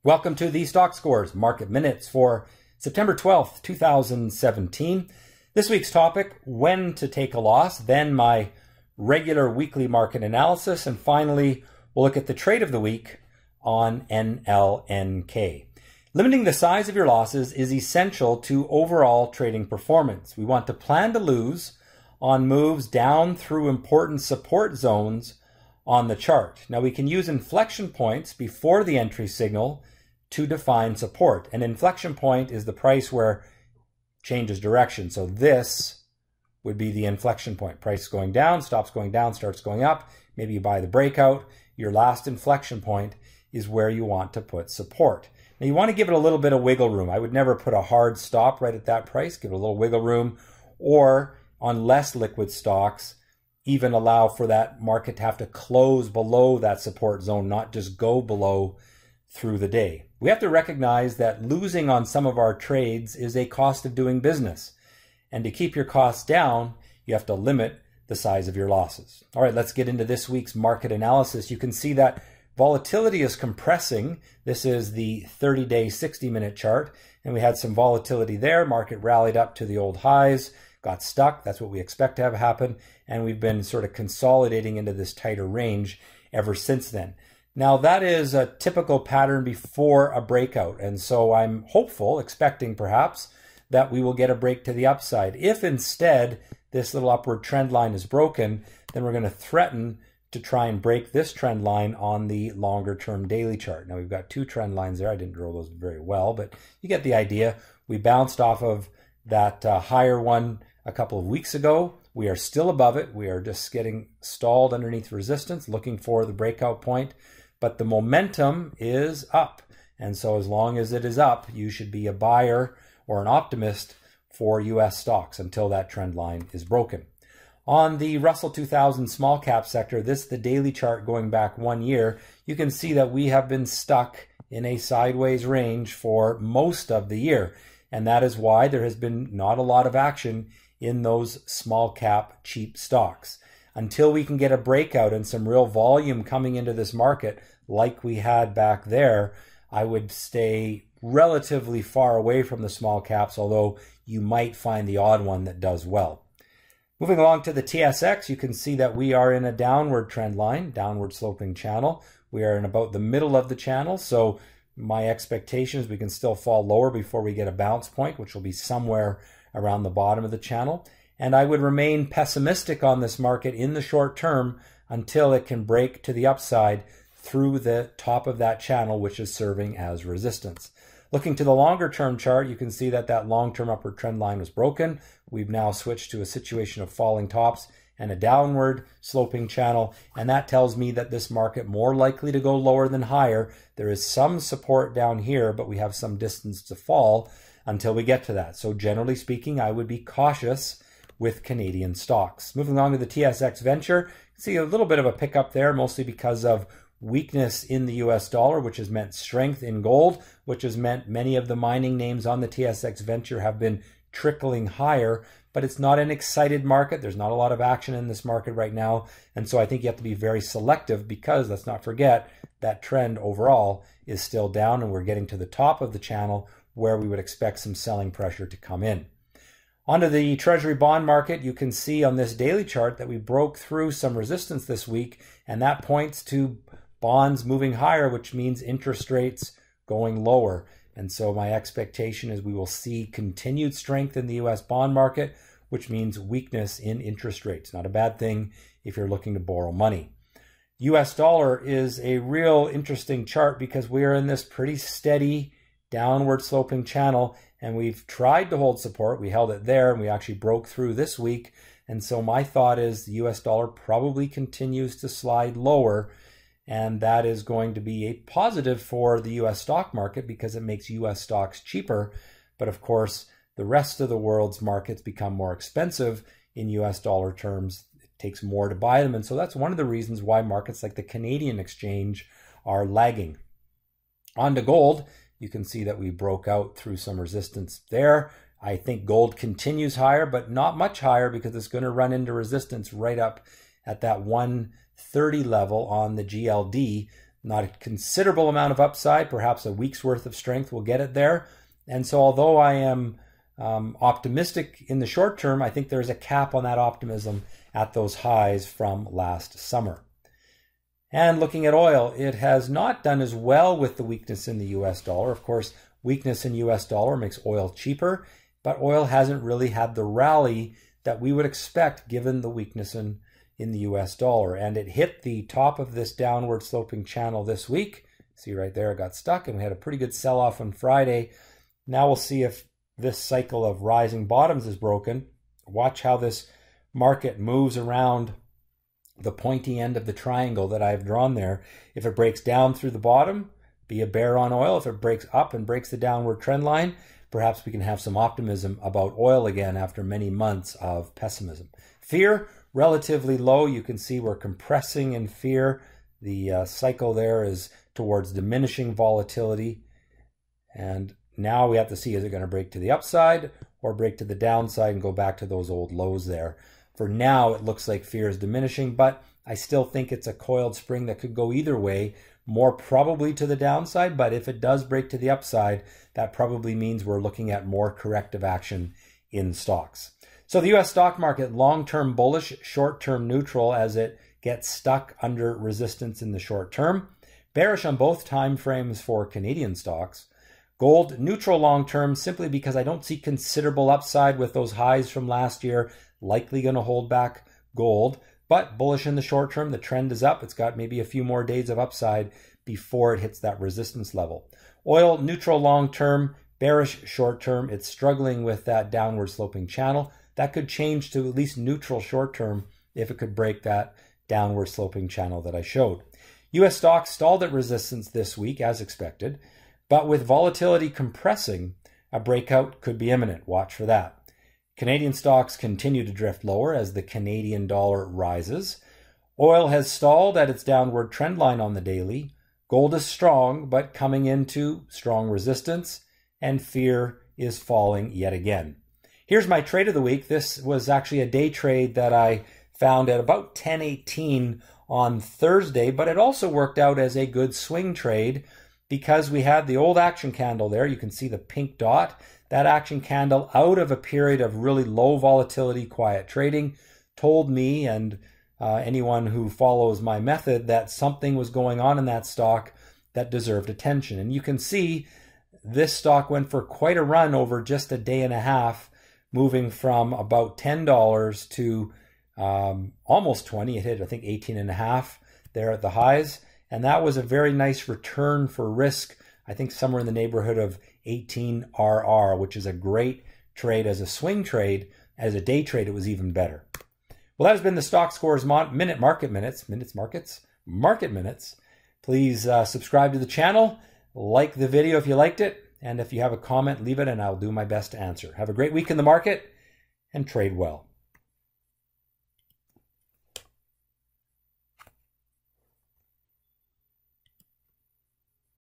Welcome to the Stock Scores Market Minutes for September 12th, 2017. This week's topic, when to take a loss, then my regular weekly market analysis, and finally, we'll look at the trade of the week on NLNK. Limiting the size of your losses is essential to overall trading performance. We want to plan to lose on moves down through important support zones on the chart. Now, we can use inflection points before the entry signal to define support. An inflection point is the price where it changes direction. So this would be the inflection point. Price going down, stops going down, starts going up. Maybe you buy the breakout. Your last inflection point is where you want to put support. Now you want to give it a little bit of wiggle room. I would never put a hard stop right at that price. Give it a little wiggle room, or on less liquid stocks, even allow for that market to have to close below that support zone, not just go below through the day. We have to recognize that losing on some of our trades is a cost of doing business. And to keep your costs down, you have to limit the size of your losses. All right, let's get into this week's market analysis. You can see that volatility is compressing. This is the 30-day, 60-minute chart. And we had some volatility there. Market rallied up to the old highs, got stuck. That's what we expect to have happen. And we've been sort of consolidating into this tighter range ever since then. Now, that is a typical pattern before a breakout. And so I'm hopeful, expecting perhaps, that we will get a break to the upside. If instead this little upward trend line is broken, then we're going to threaten to try and break this trend line on the longer term daily chart. Now, we've got two trend lines there. I didn't draw those very well, but you get the idea. We bounced off of that higher one a couple of weeks ago. We are still above it. We are just getting stalled underneath resistance, looking for the breakout point. But the momentum is up. And so as long as it is up, you should be a buyer or an optimist for US stocks until that trend line is broken. On the Russell 2000 small cap sector, this is the daily chart going back 1 year. You can see that we have been stuck in a sideways range for most of the year. And that is why there has been not a lot of action in those small cap cheap stocks. Until we can get a breakout and some real volume coming into this market like we had back there, I would stay relatively far away from the small caps, although you might find the odd one that does well. Moving along to the TSX, you can see that we are in a downward trend line, downward sloping channel. We are in about the middle of the channel, so my expectation is we can still fall lower before we get a bounce point, which will be somewhere around the bottom of the channel. And I would remain pessimistic on this market in the short term until it can break to the upside through the top of that channel, which is serving as resistance. Looking to the longer term chart, you can see that that long-term upward trend line was broken. We've now switched to a situation of falling tops and a downward sloping channel. And that tells me that this market more likely to go lower than higher. There is some support down here, but we have some distance to fall until we get to that. So generally speaking, I would be cautious with Canadian stocks. Moving on to the TSX Venture, you can see a little bit of a pickup there, mostly because of weakness in the US dollar, which has meant strength in gold, which has meant many of the mining names on the TSX Venture have been trickling higher, but it's not an excited market. There's not a lot of action in this market right now. And so I think you have to be very selective because, let's not forget, that trend overall is still down and we're getting to the top of the channel where we would expect some selling pressure to come in. Onto the Treasury bond market, you can see on this daily chart that we broke through some resistance this week, and that points to bonds moving higher, which means interest rates going lower. And so my expectation is we will see continued strength in the US bond market, which means weakness in interest rates. Not a bad thing if you're looking to borrow money. US dollar is a real interesting chart because we are in this pretty steady downward sloping channel, and we've tried to hold support. We held it there and we actually broke through this week. And so my thought is the US dollar probably continues to slide lower, and that is going to be a positive for the US stock market because it makes US stocks cheaper. But of course, the rest of the world's markets become more expensive in US dollar terms. It takes more to buy them. And so that's one of the reasons why markets like the Canadian exchange are lagging. On to gold, you can see that we broke out through some resistance there. I think gold continues higher, but not much higher because it's going to run into resistance right up at that 130 level on the GLD. not a considerable amount of upside, perhaps a week's worth of strength will get it there. And so although I am optimistic in the short term, I think there's a cap on that optimism at those highs from last summer. And looking at oil, it has not done as well with the weakness in the US dollar. Of course, weakness in US dollar makes oil cheaper, but oil hasn't really had the rally that we would expect given the weakness in the US dollar. And it hit the top of this downward sloping channel this week. See right there, it got stuck, and we had a pretty good sell-off on Friday. Now we'll see if this cycle of rising bottoms is broken. Watch how this market moves around the pointy end of the triangle that I've drawn there. If it breaks down through the bottom, be a bear on oil. If it breaks up and breaks the downward trend line, perhaps we can have some optimism about oil again after many months of pessimism. Fear, relatively low. You can see we're compressing in fear. The cycle there is towards diminishing volatility. And now we have to see, is it going to break to the upside or break to the downside and go back to those old lows there? For now, it looks like fear is diminishing, but I still think it's a coiled spring that could go either way, more probably to the downside. But if it does break to the upside, that probably means we're looking at more corrective action in stocks. So the US stock market, long-term bullish, short-term neutral as it gets stuck under resistance in the short term. Bearish on both time frames for Canadian stocks. Gold, neutral long-term, simply because I don't see considerable upside with those highs from last year. Likely going to hold back gold, but bullish in the short term. The trend is up. It's got maybe a few more days of upside before it hits that resistance level. Oil, neutral long term, bearish short term. It's struggling with that downward sloping channel. That could change to at least neutral short term if it could break that downward sloping channel that I showed. US stocks stalled at resistance this week as expected, but with volatility compressing, a breakout could be imminent. Watch for that. Canadian stocks continue to drift lower as the Canadian dollar rises. Oil has stalled at its downward trend line on the daily. Gold is strong, but coming into strong resistance, and fear is falling yet again. Here's my trade of the week. This was actually a day trade that I found at about 10:18 on Thursday, but it also worked out as a good swing trade because we had the old action candle there. You can see the pink dot. That action candle, out of a period of really low volatility, quiet trading, told me and anyone who follows my method that something was going on in that stock that deserved attention. And you can see this stock went for quite a run over just a day and a half, moving from about $10 to almost 20. It hit, I think, 18.5 there at the highs. And that was a very nice return for risk. I think somewhere in the neighborhood of 18 RR, which is a great trade as a swing trade. As a day trade, it was even better. Well, that has been the Stock Scores Market Minutes. Please subscribe to the channel, like the video if you liked it, and if you have a comment, leave it and I'll do my best to answer. Have a great week in the market and trade well.